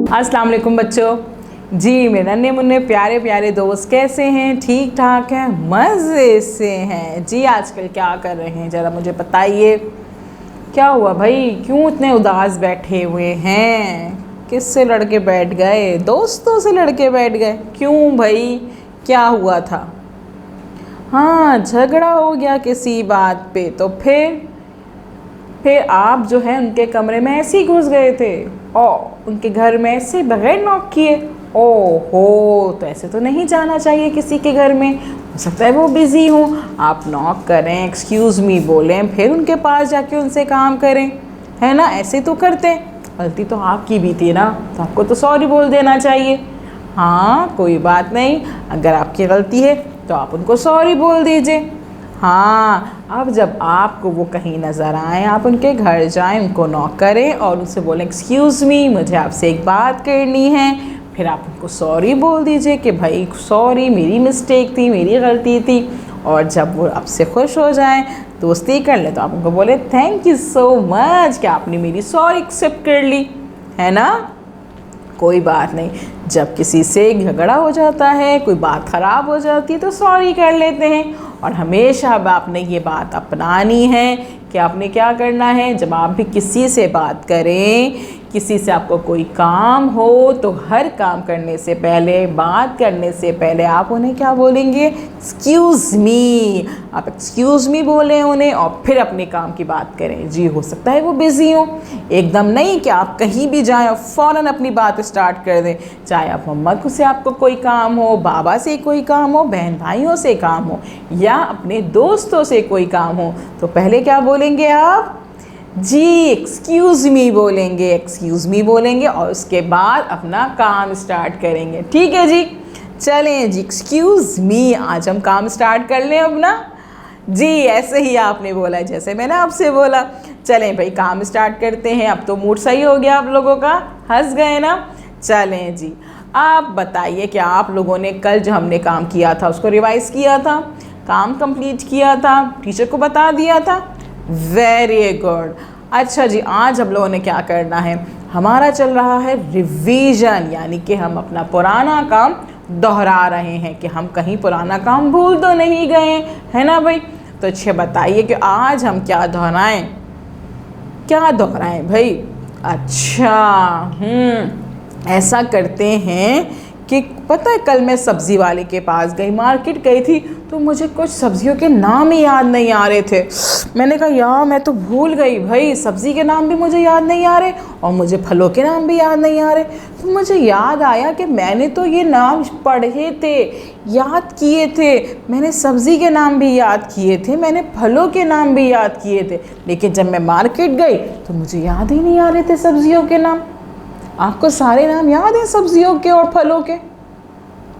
अस्सलाम वालेकुम बच्चों। जी मेरे नन्हे मुन्ने प्यारे प्यारे दोस्त कैसे हैं? ठीक ठाक हैं, मज़े से हैं जी। आजकल क्या कर रहे हैं ज़रा मुझे बताइए। क्या हुआ भाई, क्यों इतने उदास बैठे हुए हैं? किससे लड़के बैठ गए? दोस्तों से लड़के बैठ गए? क्यों भाई, क्या हुआ था? हाँ, झगड़ा हो गया किसी बात पे, तो फिर आप जो है उनके कमरे में ऐसे ही घुस गए थे और उनके घर में ऐसे बगैर नॉक किए। ओहो, तो ऐसे तो नहीं जाना चाहिए किसी के घर में। हो सकता है वो बिज़ी हो, आप नॉक करें, एक्सक्यूज़ मी बोलें, फिर उनके पास जाके उनसे काम करें, है ना? ऐसे तो करते। गलती तो आपकी भी थी ना, तो आपको तो सॉरी बोल देना चाहिए। हाँ कोई बात नहीं, अगर आपकी गलती है तो आप उनको सॉरी बोल दीजिए। हाँ, अब जब आपको वो कहीं नज़र आए, आप उनके घर जाएं, उनको नॉक करें और उनसे बोलें एक्सक्यूज़ मी, मुझे आपसे एक बात करनी है। फिर आप उनको सॉरी बोल दीजिए कि भाई सॉरी, मेरी मिस्टेक थी, मेरी गलती थी। और जब वो आपसे खुश हो जाएं, दोस्ती कर लें, तो आप उनको बोले थैंक यू सो मच कि आपने मेरी सॉरी एक्सेप्ट कर ली, है ना? कोई बात नहीं, जब किसी से झगड़ा हो जाता है, कोई बात ख़राब हो जाती है, तो सॉरी कर लेते हैं। और हमेशा अब आपने ये बात अपनानी है कि आपने क्या करना है। जब आप भी किसी से बात करें, किसी से आपको कोई काम हो, तो हर काम करने से पहले, बात करने से पहले आप उन्हें क्या बोलेंगे? Excuse me. आप एक्सक्यूज़ मी बोलें उन्हें और फिर अपने काम की बात करें। जी हो सकता है वो बिज़ी हो, एकदम नहीं कि आप कहीं भी जाएं और फ़ौरन अपनी बात स्टार्ट कर दें। चाहे आप मम्मा से आपको कोई काम हो, बाबा से कोई काम हो, बहन भाइयों से काम हो, या अपने दोस्तों से कोई काम हो, तो पहले क्या बोलेंगे आप? जी एक्सक्यूज़ मी बोलेंगे, एक्सक्यूज़ मी बोलेंगे और उसके बाद अपना काम स्टार्ट करेंगे। ठीक है जी, चलें जी, एक्सक्यूज़ मी, आज हम काम स्टार्ट कर लें अपना। जी ऐसे ही आपने बोला जैसे मैंने आपसे बोला। चलें भाई काम स्टार्ट करते हैं। अब तो मूड सही हो गया आप लोगों का, हंस गए ना? चलें जी, आप बताइए कि आप लोगों ने कल जो हमने काम किया था उसको रिवाइज़ किया था, काम कंप्लीट किया था, टीचर को बता दिया था? Very good. अच्छा जी, आज हम लोगों ने क्या करना है? हमारा चल रहा है रिवीजन, यानी कि हम अपना पुराना काम दोहरा रहे हैं कि हम कहीं पुराना काम भूल तो नहीं गए, है ना भाई? तो अच्छा बताइए कि आज हम क्या दोहराएं? क्या दोहराएं भाई? अच्छा, ऐसा करते हैं कि पता है कल मैं सब्ज़ी वाले के पास गई, मार्केट गई थी, तो मुझे कुछ सब्जियों के नाम ही याद नहीं आ रहे थे। मैंने कहा यार मैं तो भूल गई भाई, सब्ज़ी के नाम भी मुझे याद नहीं आ रहे और मुझे फलों के नाम भी याद नहीं आ रहे। तो मुझे याद आया कि मैंने तो ये नाम पढ़े थे, याद किए थे, मैंने सब्ज़ी के नाम भी याद किए थे, मैंने फलों के नाम भी याद किए थे, लेकिन जब मैं मार्केट गई तो मुझे याद ही नहीं आ रहे थे सब्जियों के नाम। आपको सारे नाम याद हैं सब्जियों के और फलों के?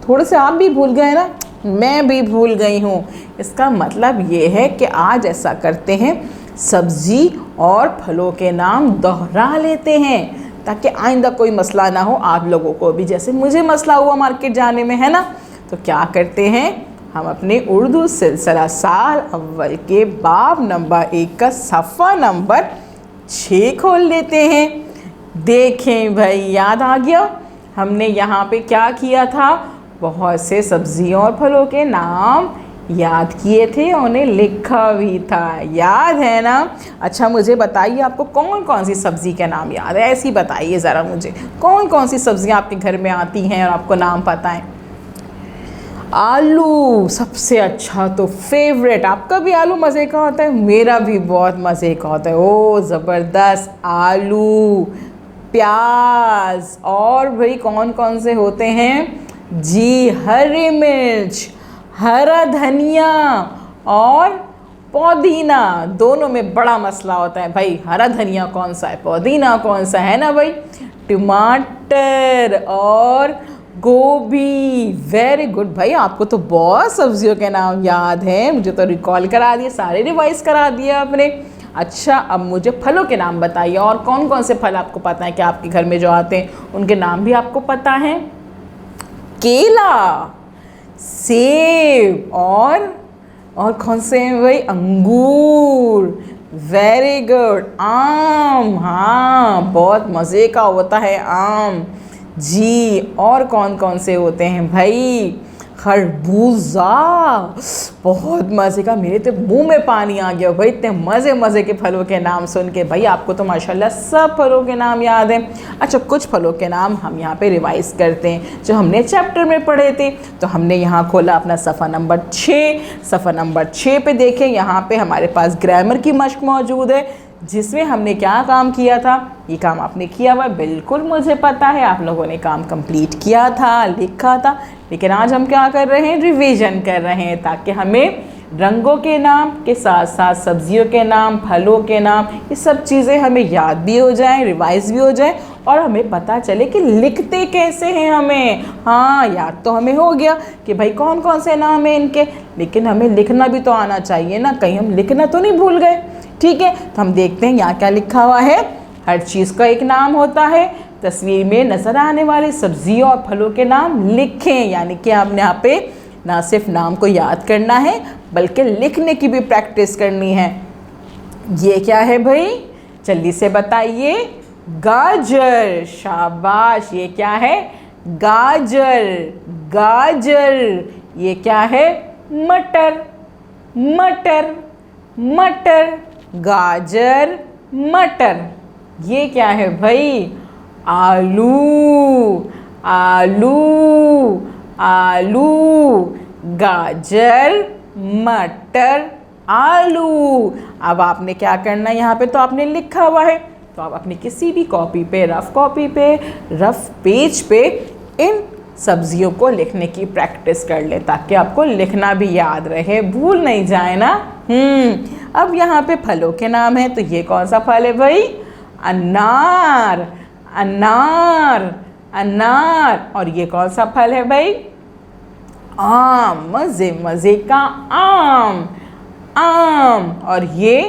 थोड़े से आप भी भूल गए ना? मैं भी भूल गई हूँ। इसका मतलब ये है कि आज ऐसा करते हैं, सब्जी और फलों के नाम दोहरा लेते हैं ताकि आइंदा कोई मसला ना हो आप लोगों को भी, जैसे मुझे मसला हुआ मार्केट जाने में, है ना? तो क्या करते हैं, हम अपने उर्दू सिलसिला साल अव्वल के बाब नंबर 1 का सफ़ा नंबर 6 खोल लेते हैं। देखें भाई, याद आ गया? हमने यहाँ पे क्या किया था? बहुत से सब्जियों और फलों के नाम याद किए थे, उन्हें लिखा भी था, याद है ना? अच्छा मुझे बताइए, आपको कौन कौन सी सब्ज़ी के नाम याद है? ऐसी बताइए ज़रा मुझे, कौन कौन सी सब्ज़ियाँ आपके घर में आती हैं और आपको नाम पता है? आलू सबसे अच्छा, तो फेवरेट। आपका भी आलू मज़े का होता है? मेरा भी बहुत मज़े का होता है। ओ ज़बरदस्त, आलू, प्याज, और भाई कौन कौन से होते हैं? जी हरी मिर्च, हरा धनिया और पुदीना। दोनों में बड़ा मसला होता है भाई, हरा धनिया कौन सा है, पुदीना कौन सा है ना भाई? टमाटर और गोभी। वेरी गुड भाई, आपको तो बहुत सब्जियों के नाम याद हैं। मुझे तो रिकॉल करा दिए, सारे रिवाइज करा दिए आपने। अच्छा अब मुझे फलों के नाम बताइए, और कौन कौन से फल आपको पता है कि आपके घर में जो आते हैं उनके नाम भी आपको पता हैं? केला, सेब और कौन से हैं भाई? अंगूर। Very good. आम, हाँ बहुत मज़े का होता है आम। जी, और कौन कौन से होते हैं भाई? खरबूजा, बहुत मज़े का। मेरे तो मुंह में पानी आ गया भाई, इतने मज़े मज़े के फलों के नाम सुन के। भाई आपको तो माशाल्लाह सब फलों के नाम याद हैं। अच्छा, कुछ फलों के नाम हम यहाँ पे रिवाइज करते हैं जो हमने चैप्टर में पढ़े थे। तो हमने यहाँ खोला अपना सफ़ा नंबर 6। सफ़ा नंबर 6 पे देखें, यहाँ पे हमारे पास ग्रामर की मश्क मौजूद है, जिसमें हमने क्या काम किया था। ये काम आपने किया हुआ, बिल्कुल मुझे पता है, आप लोगों ने काम कंप्लीट किया था, लिखा था। लेकिन आज हम क्या कर रहे हैं? रिवीजन कर रहे हैं, ताकि हमें रंगों के नाम के साथ साथ सब्जियों के नाम, फलों के नाम, ये सब चीज़ें हमें याद भी हो जाएं, रिवाइज भी हो जाए, और हमें पता चले कि लिखते कैसे हैं हमें। हाँ, याद तो हमें हो गया कि भाई कौन कौन से नाम हैं इनके, लेकिन हमें लिखना भी तो आना चाहिए ना, कहीं हम लिखना तो नहीं भूल गए। ठीक है, तो हम देखते हैं यहाँ क्या लिखा हुआ है। हर चीज़ का एक नाम होता है। तस्वीर में नज़र आने वाले सब्जियों और फलों के नाम लिखें। यानी कि आपने यहाँ पे ना सिर्फ नाम को याद करना है, बल्कि लिखने की भी प्रैक्टिस करनी है। ये क्या है भाई? जल्दी से बताइए। गाजर, शाबाश। ये क्या है? गाजर। गाजर। ये क्या है? मटर। मटर। मटर। गाजर, मटर। ये क्या है भाई? आलू। आलू। आलू। गाजर, मटर, आलू। अब आपने क्या करना है? यहाँ पे तो आपने लिखा हुआ है, तो आप अपनी किसी भी कॉपी पे, रफ कॉपी पे, रफ पेज पे इन सब्जियों को लिखने की प्रैक्टिस कर ले, ताकि आपको लिखना भी याद रहे, भूल नहीं जाए ना। अब यहाँ पे फलों के नाम है, तो ये कौन सा फल है भाई? अनार। अनार। अनार। और ये कौन सा फल है भाई? आम। मज़े मज़े का आम। आम। और ये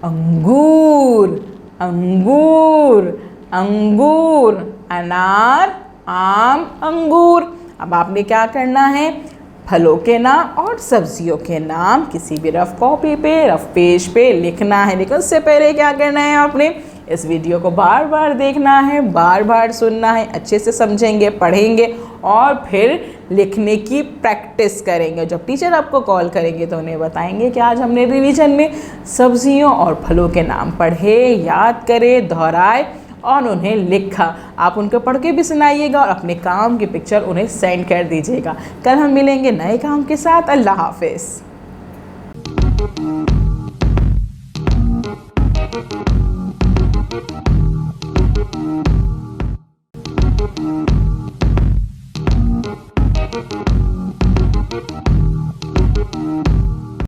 अंगूर। अंगूर। अंगूर। अनार, आम, अंगूर। अब आपने क्या करना है? फलों के नाम और सब्जियों के नाम किसी भी रफ कॉपी पे, रफ पेज पे लिखना है। लेकिन उससे पहले क्या करना है? आपने इस वीडियो को बार बार देखना है, बार बार सुनना है, अच्छे से समझेंगे, पढ़ेंगे और फिर लिखने की प्रैक्टिस करेंगे। जब टीचर आपको कॉल करेंगे तो उन्हें बताएंगे कि आज हमने रिवीजन में सब्जियों और फलों के नाम पढ़े, याद करे, दोहराए और उन्हें लिखा। आप उनको पढ़ के भी सुनाइएगा और अपने काम की पिक्चर उन्हें सेंड कर दीजिएगा। कल हम मिलेंगे नए काम के साथ। अल्लाह हाफिज़।